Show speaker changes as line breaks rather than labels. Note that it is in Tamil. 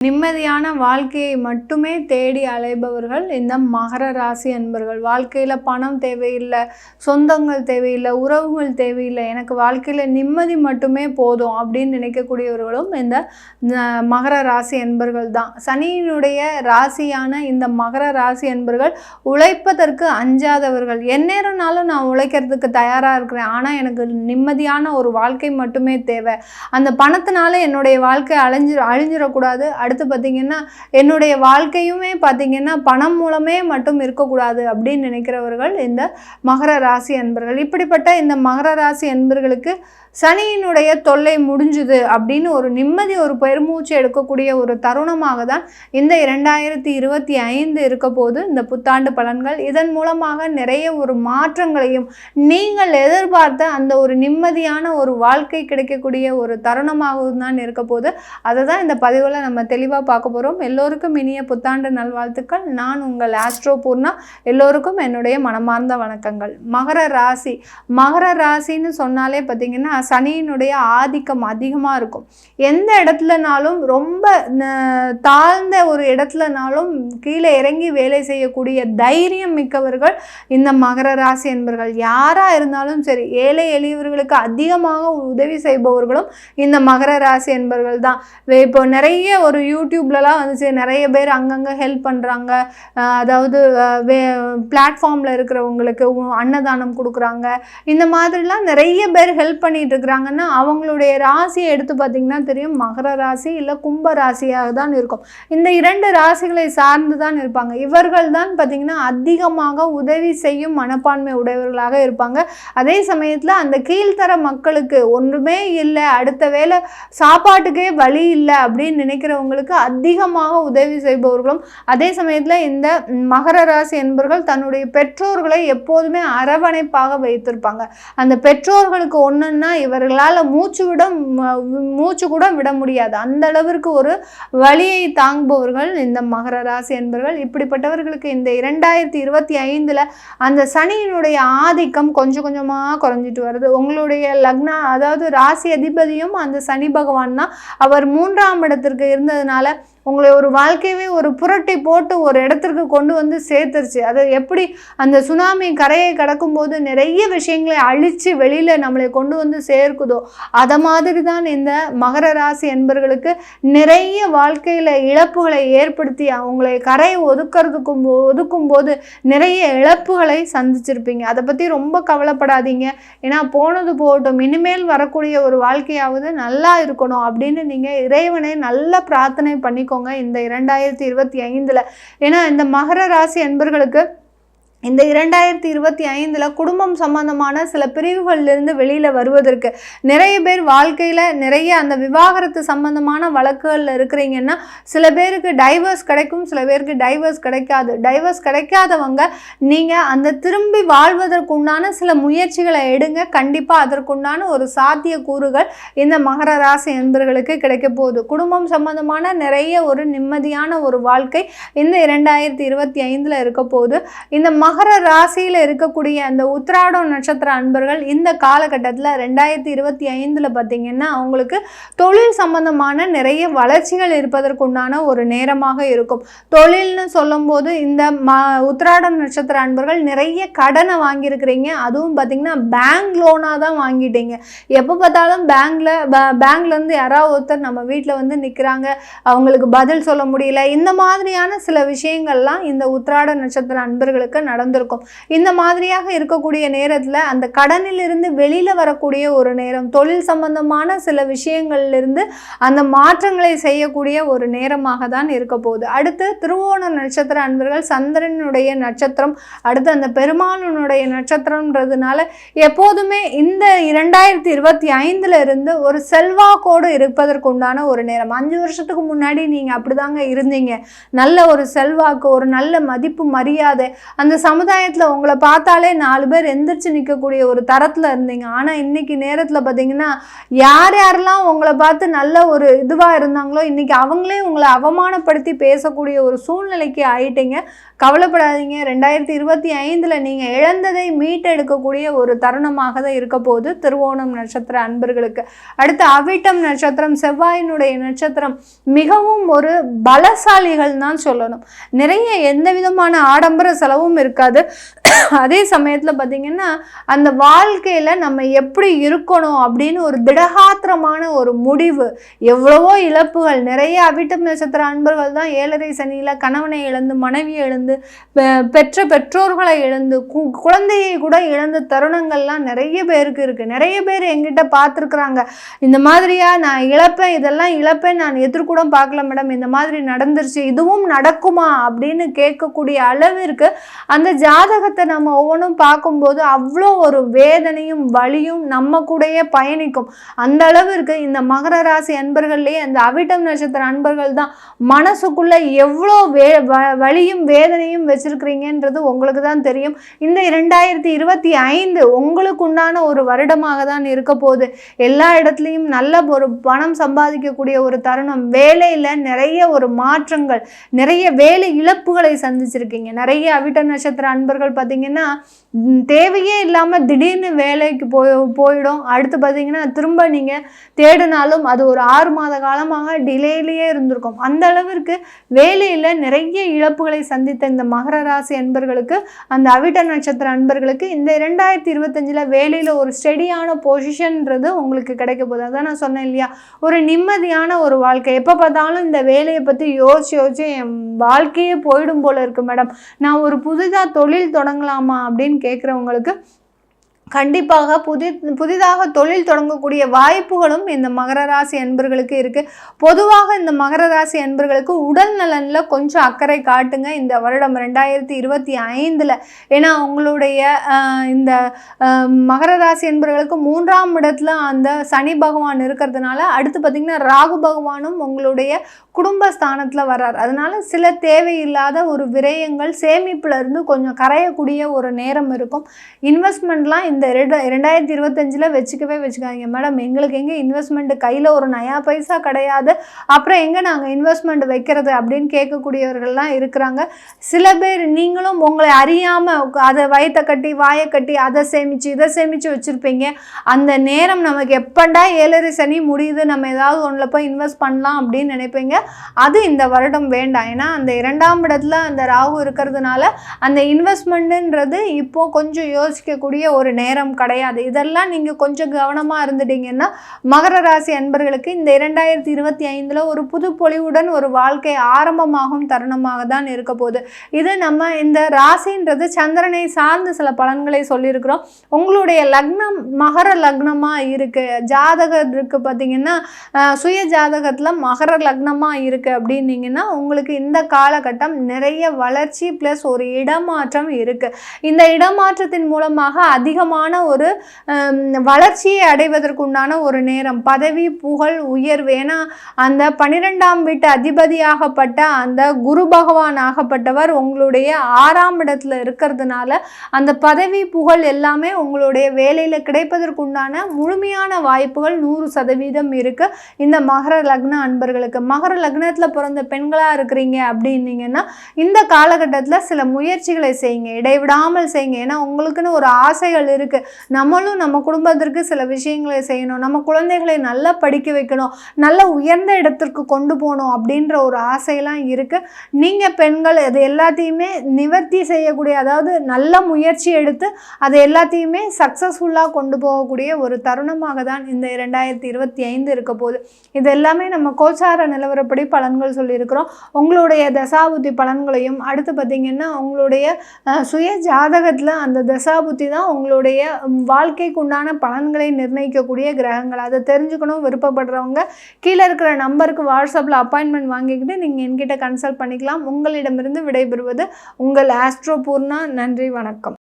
நிம்மதியான வாழ்க்கையை மட்டுமே தேடி அலைபவர்கள் இந்த மகர ராசி அன்பர்கள். வாழ்க்கையில் பணம் தேவையில்லை, சொந்தங்கள் தேவையில்லை, உறவுகள் தேவையில்லை, எனக்கு வாழ்க்கையில் நிம்மதி மட்டுமே போதும் அப்படின்னு நினைக்கக்கூடியவர்களும் இந்த மகர ராசி அன்பர்கள் தான். சனியினுடைய ராசியான இந்த மகர ராசி அன்பர்கள் உழைப்பதற்கு அஞ்சாதவர்கள். எந்நேரம்னாலும் நான் உழைக்கிறதுக்கு தயாராக இருக்கிறேன், ஆனால் எனக்கு நிம்மதியான ஒரு வாழ்க்கை மட்டுமே தேவை, அந்த பணத்தினால என்னுடைய வாழ்க்கை அழிஞ்சிடக்கூடாது, அடுத்து பார்த்திங்கன்னா என்னுடைய வாழ்க்கையுமே பார்த்திங்கன்னா பணம் மூலமே மட்டும் இருக்கக்கூடாது அப்படின்னு நினைக்கிறவர்கள் இந்த மகர ராசி அன்பர்கள். இப்படிப்பட்ட இந்த மகர ராசி அன்பர்களுக்கு சனியினுடைய தொல்லை முடிஞ்சுது அப்படின்னு ஒரு நிம்மதி, ஒரு பெருமூச்சு எடுக்கக்கூடிய ஒரு தருணமாக தான் இந்த 2025 இருக்க போது இந்த புத்தாண்டு பலன்கள். இதன் மூலமாக நிறைய ஒரு மாற்றங்களையும் நீங்கள் எதிர்பார்த்த அந்த ஒரு நிம்மதியான ஒரு வாழ்க்கை கிடைக்கக்கூடிய ஒரு தருணமாகவும் தான் இருக்க போது. அதை தான் இந்த பதிவில் நம்ம தெளிவாக பார்க்க போகிறோம். எல்லோருக்கும் இனிய புத்தாண்டு நல்வாழ்த்துக்கள். நான் உங்கள் ஆஸ்ட்ரோ பூர்ணா. எல்லோருக்கும் என்னுடைய மனமார்ந்த வணக்கங்கள். மகர ராசி, மகர ராசின்னு சொன்னாலே பார்த்திங்கன்னா சனியினுடைய ஆதிக்கம் அதிகமாக இருக்கும். எந்த இடத்துலனாலும் ரொம்ப தாழ்ந்த ஒரு இடத்துலனாலும் கீழே இறங்கி வேலை செய்யக்கூடிய தைரியம் மிக்கவர்கள் இந்த மகர ராசி என்பவர்கள். யாராக இருந்தாலும் சரி, ஏழை எளியவர்களுக்கு அதிகமாக உதவி செய்பவர்களும் இந்த மகர ராசி என்பவர்கள் தான். இப்போ நிறைய ஒரு யூடியூப்லலாம் வந்துச்சு, நிறைய பேர் அங்கங்கே ஹெல்ப் பண்ணுறாங்க, அதாவது பிளாட்ஃபார்மில் இருக்கிறவங்களுக்கு அன்னதானம் கொடுக்குறாங்க, இந்த மாதிரிலாம் நிறைய பேர் ஹெல்ப் பண்ணிட்டு இருக்கிறாங்கன்னா அவங்களுடைய ராசியை எடுத்து பார்த்தீங்கன்னா தெரியும், மகர ராசி இல்லை கும்ப ராசியாக தான் இருக்கும். இந்த 2 ராசிகளை சார்ந்து தான் இருப்பாங்க. இவர்கள் தான் பார்த்தீங்கன்னா அதிகமாக உதவி செய்யும் மனப்பான்மை உடையவர்களாக இருப்பாங்க. அதே சமயத்தில் அந்த கீழ்த்தர மக்களுக்கு ஒன்றுமே இல்லை, அடுத்த வேளை சாப்பாட்டுக்கே வழி இல்லை அப்படின்னு நினைக்கிறவங்களுக்கு அதிகமாக உதவி செய்பவர்களும், அதே சமயத்தில் இந்த மகர ராசி என்பவர்கள் தன்னுடைய பெற்றோர்களை எப்போதுமே அரவணைப்பாக வைத்திருப்பாங்க. அந்த பெற்றோர்களுக்கு ஒன்றுன்னா இவர்களால் மூச்சு கூட விட முடியாது, அந்த அளவிற்கு ஒரு வலியை தாங்குபவர்கள் இந்த மகர ராசி என்பவர்கள். இப்படிப்பட்டவர்களுக்கு இந்த 2025 அந்த சனியினுடைய ஆதிக்கம் கொஞ்சம் கொஞ்சமாக குறைஞ்சிட்டு வருது. உங்களுடைய லக்னா, அதாவது ராசி அதிபதியும் அந்த சனி பகவான் தான். அவர் 3ஆம் இடத்திற்கு இருந்ததுனால உங்களை ஒரு வாழ்க்கையவே ஒரு புரட்டி போட்டு ஒரு இடத்திற்கு கொண்டு வந்து சேர்த்துருச்சு. அது எப்படி அந்த சுனாமி கரையை கடக்கும்போது நிறைய விஷயங்களை அழித்து வெளியில் நம்மளை கொண்டு வந்து சேர்க்குதோ, அதை மாதிரி தான் இந்த மகர ராசி என்பவர்களுக்கு நிறைய வாழ்க்கையில் இழப்புகளை ஏற்படுத்தி அவங்களை கரையை ஒதுக்கும் போது நிறைய இழப்புகளை சந்திச்சிருப்பீங்க. அதை பற்றி ரொம்ப கவலைப்படாதீங்க, ஏன்னா போனது போகட்டும், இனிமேல் வரக்கூடிய ஒரு வாழ்க்கையாவது நல்லா இருக்கணும் அப்படின்னு நீங்கள் இறைவனை நல்ல பிரார்த்தனை பண்ணிக்கோங்க இந்த 2025. ஏன்னா இந்த மகர ராசி அன்பர்களுக்கு இந்த 2025 குடும்பம் சம்பந்தமான சில பிரிவுகளிலிருந்து வெளியில் வருவதற்கு நிறைய பேர் வாழ்க்கையில் நிறைய அந்த விவாகரத்து சம்பந்தமான வழக்குகளில் இருக்கிறீங்கன்னா சில பேருக்கு டைவர்ஸ் கிடைக்கும், சில பேருக்கு டைவர்ஸ் கிடைக்காது. டைவர்ஸ் கிடைக்காதவங்க நீங்கள் அந்த திரும்பி வாழ்வதற்குண்டான சில முயற்சிகளை எடுங்க. கண்டிப்பாக அதற்குண்டான ஒரு சாத்திய கூறுகள் இந்த மகர ராசி என்பவர்களுக்கு கிடைக்க போகுது. குடும்பம் சம்பந்தமான நிறைய ஒரு நிம்மதியான ஒரு வாழ்க்கை இந்த 2025 இருக்க போகுது. இந்த மகர ராசியில் இருக்கக்கூடிய அந்த உத்திராடம் நட்சத்திர அன்பர்கள் இந்த காலகட்டத்தில் 2025 பார்த்தீங்கன்னா அவங்களுக்கு தொழில் சம்பந்தமான நிறைய வளர்ச்சிகள் இருப்பதற்குண்டான ஒரு நேரமாக இருக்கும். தொழில்னு சொல்லும்போது இந்த உத்திராடம் நட்சத்திர அன்பர்கள் நிறைய கடனை வாங்கியிருக்கிறீங்க, அதுவும் பார்த்தீங்கன்னா பேங்க் லோனாக தான் வாங்கிட்டீங்க. எப்போ பார்த்தாலும் பேங்க்லேருந்து யாராவது ஒருத்தர் நம்ம வீட்டில் வந்து நிற்கிறாங்க, அவங்களுக்கு பதில் சொல்ல முடியல, இந்த மாதிரியான சில விஷயங்கள்லாம் இந்த உத்திராட நட்சத்திர அன்பர்களுக்கு நடந்திருக்கும். இந்த மாதிரியாக இருக்கக்கூடிய நேரத்தில் அந்த கடனிலிருந்து வெளியில் வரக்கூடிய ஒரு நேரம், தொழில் சம்பந்தமான சில விஷயங்கள்லிருந்து அந்த மாற்றங்களை செய்யக்கூடிய ஒரு நேரமாக தான் இருக்க போகுது. அடுத்து திருவோண நட்சத்திர அன்பர்கள் சந்திரனுடைய நட்சத்திரம், அடுத்து அந்த பெருமாளுடைய நட்சத்திரம்ன்றதுனால எப்போதுமே இந்த 2025 இருந்து ஒரு செல்வாக்கோடு இருப்பதற்குண்டான ஒரு நேரம். 5 வருஷத்துக்கு முன்னாடி நீங்கள் அப்படிதாங்க இருந்தீங்க, நல்ல ஒரு செல்வாக்கு, ஒரு நல்ல மதிப்பு மரியாதை, அந்த சமுதாயத்தில் உங்களை பார்த்தாலே 4 பேர் எந்திரிச்சு நிற்கக்கூடிய ஒரு தரத்தில் இருந்தீங்க. ஆனால் இன்னைக்கு நேரத்தில் பார்த்தீங்கன்னா யார் யாரெல்லாம் உங்களை பார்த்து நல்ல ஒரு இதுவாக இருந்தாங்களோ இன்னைக்கு அவங்களே உங்களை அவமானப்படுத்தி பேசக்கூடிய ஒரு சூழ்நிலைக்கு ஆயிட்டீங்க. கவலைப்படாதீங்க. 2025 நீங்கள் இழந்ததை மீட்டெடுக்கக்கூடிய ஒரு தருணமாக தான் இருக்க போகுது திருவோணம் நட்சத்திர அன்பர்களுக்கு. அடுத்து அவிட்டம் நட்சத்திரம், செவ்வாயினுடைய நட்சத்திரம், மிகவும் ஒரு பலசாலிகள் தான் சொல்லணும். நிறைய எந்த விதமான ஆடம்பர செலவும் இருக்காது. அதே சமயத்தில் பார்த்தீங்கன்னா அந்த வாழ்க்கையில் நம்ம எப்படி இருக்கணும் அப்படின்னு ஒரு திடகாத்திரமான ஒரு முடிவு. எவ்வளவோ இழப்புகள், நிறைய அவிட்டம் நட்சத்திர அன்பர்கள் தான் 7.5 சனியில் கணவனை இழந்து, மனைவியை இழந்து, பெற்ற பெற்றோர்களை இழந்து, குழந்தையை கூட இழந்த தருணங்கள்லாம் நிறைய பேருக்கு இருக்கு. நிறைய பேர் எங்கிட்ட பார்த்துருக்குறாங்க. இந்த மாதிரியா நான் இழப்பேன், இதெல்லாம் இழப்பேன், நான் எதிர்கூட பார்க்கல மேடம், இந்த மாதிரி நடந்துருச்சு, இதுவும் நடக்குமா அப்படின்னு கேட்கக்கூடிய அளவிற்கு அந்த ஜாதகத்தை நம்ம ஒவ்வொன்றும் பார்க்கும்போது அவ்வளோ ஒரு வேதனையும் வலியும் நம்ம கூடயே பயணிக்கும். அந்த அளவிற்கு இந்த மகர ராசி அன்பர்கள்லேயே அந்த அவிட்டம் நட்சத்திர அன்பர்கள் தான் மனசுக்குள்ள எவ்வளோ வலியும் வேதனையும் வச்சிருக்கிறீங்கன்றது உங்களுக்கு தான் தெரியும். இந்த 2025 உங்களுக்கு உண்டான ஒரு வருடமாக தான் இருக்க போகுது. எல்லா இடத்துலையும் நல்ல ஒரு பணம் சம்பாதிக்கக்கூடிய ஒரு தருணம். வேலையில் நிறைய ஒரு மாற்றங்கள், நிறைய வேலை இழப்புகளை சந்திச்சிருக்கீங்க. நிறைய அவிட்ட நட்சத்திர அன்பர்கள் பார்த்தீங்கன்னா தேவையே இல்லாமல் திடீர்னு வேலைக்கு போயிடும். அடுத்து பார்த்தீங்கன்னா திரும்ப நீங்கள் தேடினாலும் அது ஒரு 6 மாத காலமாக டிலேலேயே இருந்திருக்கும். அந்த அளவிற்கு வேலையில் நிறைய இழப்புகளை சந்தித்த இந்த மகர ராசி அன்பர்களுக்கு, அந்த அவிட்ட நட்சத்திர அன்பர்களுக்கு இந்த 2025 வேலையில் ஒரு ஸ்டெடியான பொசிஷன்ன்றது உங்களுக்கு கிடைக்க போகுது. அதான் நான் சொன்னேன் இல்லையா, ஒரு நிம்மதியான ஒரு வாழ்க்கை. எப்போ பார்த்தாலும் இந்த வேலையை பற்றி யோசிச்சு என் வாழ்க்கையே போயிடும் போல இருக்கு மேடம், நான் ஒரு புதிதாக தொழில் தொடங்கலாமா அப்படின்னு கேட்குறவங்களுக்கு கண்டிப்பாக புதிதாக தொழில் தொடங்கக்கூடிய வாய்ப்புகளும் இந்த மகர ராசி அன்பர்களுக்கு இருக்குது. பொதுவாக இந்த மகர ராசி அன்பர்களுக்கு உடல் நலனில் கொஞ்சம் அக்கறை காட்டுங்க இந்த வருடம் 2025. ஏன்னா உங்களுடைய இந்த மகர ராசி அன்பர்களுக்கு 3ஆம் இடத்துல அந்த சனி பகவான் இருக்கிறதுனால அடுத்து பார்த்திங்கன்னா ராகு பகவானும் உங்களுடைய குடும்பஸ்தானத்தில் வர்றார். அதனால சில தேவையில்லாத ஒரு விரயங்கள் சேமிப்புலேருந்து கொஞ்சம் கரையக்கூடிய ஒரு நேரம் இருக்கும். இன்வெஸ்ட்மெண்ட்லாம் இந்த 2025 வச்சுக்காதீங்க மேடம், எங்களுக்கு எங்கே இன்வெஸ்ட்மெண்ட், கையில் ஒரு நயா பைசா கிடையாது, அப்புறம் எங்கே நாங்கள் இன்வெஸ்ட்மெண்ட் வைக்கிறது அப்படின்னு கேட்கக்கூடியவர்கள்லாம் இருக்கிறாங்க. சில பேர் நீங்களும் உங்களை அறியாமல் அதை வயிற்றை கட்டி வாயை கட்டி அதை சேமித்து இதை சேமித்து வச்சுருப்பீங்க. அந்த நேரம் நமக்கு எப்படா 7.5 சனி முடியுது, நம்ம ஏதாவது ஒன்றில் போய் இன்வெஸ்ட் பண்ணலாம் அப்படின்னு நினைப்பீங்க. அது இந்த வருடம் வேண்டாம். ஏன்னா அந்த 2ஆம் இடத்துல அந்த ராகு இருக்கிறதுனால அந்த இன்வெஸ்ட்மெண்ட்டுன்றது இப்போ கொஞ்சம் யோசிக்கக்கூடிய ஒரு நேரம் கிடையாது. இதெல்லாம் நீங்கள் கொஞ்சம் கவனமாக இருந்துட்டீங்கன்னா மகர ராசி அன்பர்களுக்கு இந்த 2025 ஒரு புது பொலிவுடன் ஒரு வாழ்க்கை ஆரம்பமாகும் தருணமாக தான் இருக்க போகுது. இது நம்ம இந்த ராசின்றது சந்திரனை சார்ந்து சில பலன்களை சொல்லியிருக்கிறோம். உங்களுடைய லக்னம் மகர லக்னமாக இருக்குது, ஜாதகம் இருக்குது பார்த்தீங்கன்னா சுய ஜாதகத்தில் மகர லக்னமாக இருக்குது அப்படின்னீங்கன்னா உங்களுக்கு இந்த காலகட்டம் நிறைய வளர்ச்சி ப்ளஸ் ஒரு இடமாற்றம் இருக்குது. இந்த இடமாற்றத்தின் மூலமாக அதிகமான ஒரு வளர்ச்சியை அடைவதற்குண்டான ஒரு நேரம், பதவி புகழ் உயர்வு. ஏன்னா அந்த 12ஆம் வீட்டு அதிபதியாகப்பட்ட அந்த குரு பகவான் ஆகப்பட்டவர் உங்களுடைய 6ஆம் இடத்துல இருக்கிறதுனால அந்த பதவி புகழ் எல்லாமே உங்களுடைய வேலையில் கிடைப்பதற்குண்டான முழுமையான வாய்ப்புகள் 100% இருக்குது இந்த மகர லக்ன அன்பர்களுக்கு. மகர லக்னத்தில் பிறந்த பெண்களாக இருக்கிறீங்க அப்படின்னீங்கன்னா இந்த காலகட்டத்தில் சில முயற்சிகளை செய்யுங்க, இடைவிடாமல் செய்யுங்க. ஏன்னா உங்களுக்குன்னு ஒரு ஆசைகள் இருக்குது, நம்மளும் நம்ம குடும்பத்திற்கு சில விஷயங்களை செய்யணும், நம்ம குழந்தைகளை நல்லா படிக்க வைக்கணும், நல்ல உயர்ந்த இடத்திற்கு கொண்டு போகணும் அப்படின்ற ஒரு ஆசையெல்லாம் இருக்குது. நீங்கள் பெண்கள் அது எல்லாத்தையுமே நிவர்த்தி செய்யக்கூடிய, அதாவது நல்ல முயற்சி எடுத்து அதை எல்லாத்தையுமே சக்ஸஸ்ஃபுல்லாக கொண்டு போகக்கூடிய ஒரு தருணமாக தான் இந்த 2025 இருக்க போகுது. இது எல்லாமே நம்ம கோச்சார நிலவரப்படி பலன்கள் சொல்லியிருக்கிறோம். உங்களுடைய தசாபுத்தி பலன்களையும் அடுத்து பார்த்திங்கன்னா உங்களுடைய சுய ஜாதகத்தில் அந்த தசாபுத்தி தான் உங்களுடைய வாழ்க்கைக்கு உண்டான பலன்களை நிர்ணயிக்கக்கூடிய கிரகங்கள். அதை தெரிஞ்சுக்கணும் விருப்பப்படுறவங்க கீழே இருக்கிற நம்பருக்கு வாட்ஸ்அப்பில் அப்பாயின்மெண்ட் வாங்கிக்கிட்டு நீங்கள் என்கிட்ட கன்சல்ட் பண்ணிக்கலாம். உங்களிடமிருந்து விடைபெறுவது உங்கள் ஆஸ்ட்ரோ பூர்ணா. நன்றி, வணக்கம்.